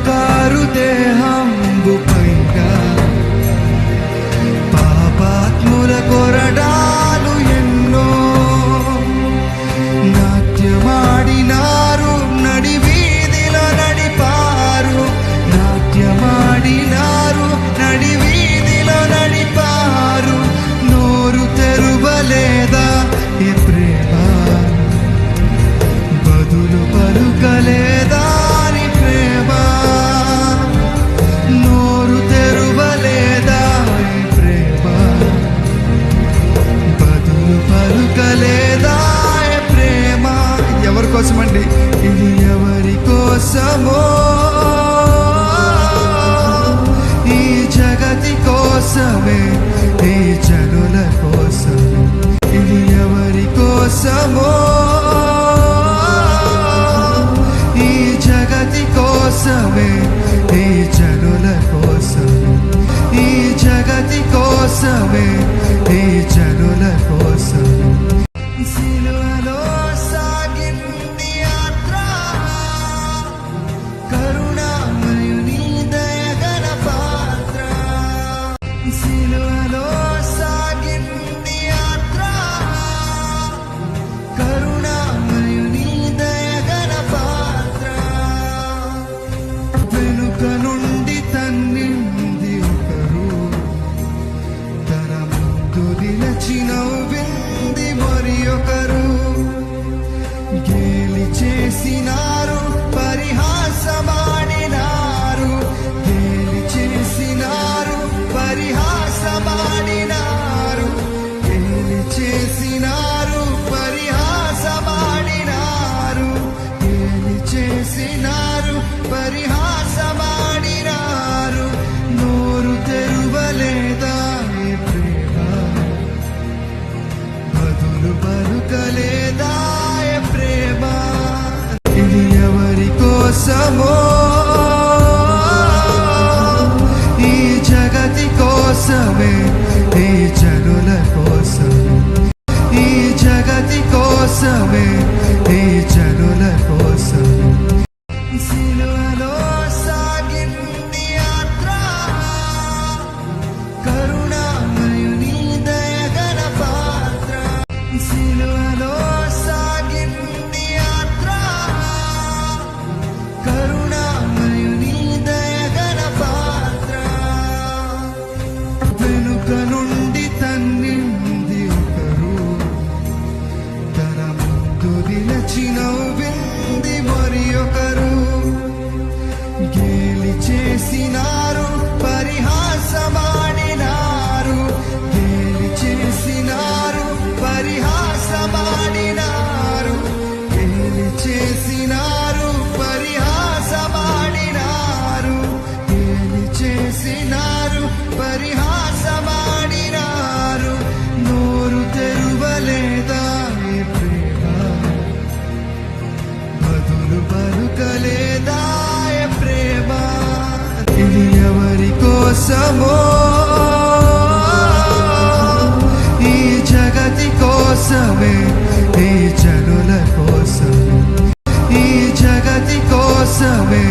Car దేహంబు పైన పాపాత్ముల కొరడాలు ఎన్నో నాట్యమాడినారు, నడి వీధిలో నడిపారు. నాట్యమాడినారు, నడి వీధిలో నడిపారు. నోరు తెరువలేదా ఏ ప్రేమ, బదులు పలుకలేదా నీ ప్రేమ. నోరు తెరువలేదా ఈ ప్రేమ, బదులు పలుకలేదా ఏ ప్రేమ. ఎవరి కోసమండి ఇది? ఎవరి కోసమో? ఈ జగతి కోసమే, ఈ జనుల కోసం. ఇది ఎవరి కోసమో? ఈ జగతి కోసమే, ఈ జనుల కోసం. ఈ జగతి కోసమే, ఈ జనుల కోసం. సిలువలో సాగింది యాత్ర, కరుణామయుని దయగల పాత్ర. సిలువలో సాగింది యాత్ర, కరుణామయుని దయగల పాత్ర. వెనుక నుండి తన్నింది ఒకరు, తన ముందు నిలచి నవ్వింది మరి ఒకరు. గేలి చేసినారు, పరిహాసమాడినారు. గేలి చేసినారు, పరిహాసమాడినారు. గేలి చేసినారు, పరిహాసమాడినారు. గేలి చేసినారు, పరిహాసమాడినారు. నోరు తెరువలేదా ఏ ప్రేమ, బదులు పలుకలేదా ఏ ప్రేమ. ఇది ఎవరి కోసమో? ఈ జగతి కోసమే, ఈ జనుల కోసం. ఈ జగతి కోసమే, ఈ జనుల కోసం. సిలువలో సాగింది యాత్ర, కరుణామయుని దయగల పాత్ర. సిలువలో సాగింది యాత్ర, కరుణామయుని దయగల పాత్ర. వెనుక నుండి తన్నింది ఒకరు, తన ముందు నిలచి నవ్వింది మరి ఒకరు. గేలి చేసినారు, పరిహాసమాడినారు. గేలి చేసినారు, పరిహాసమాడినారు. గేలి చేసినారు, పరిహాసమాడినారు. గేలి చేసినారు, పరిహాసమాడినారు. నోరు తెరువలేదా ఏ ప్రేమ, బదులు పలుకలేదా ఏ ప్రేమ. ఇది ఎవరి కోసమో? ఈ జగతి కోసమే, ఈ జనుల కోసం. ఈ జగతి కోసమే,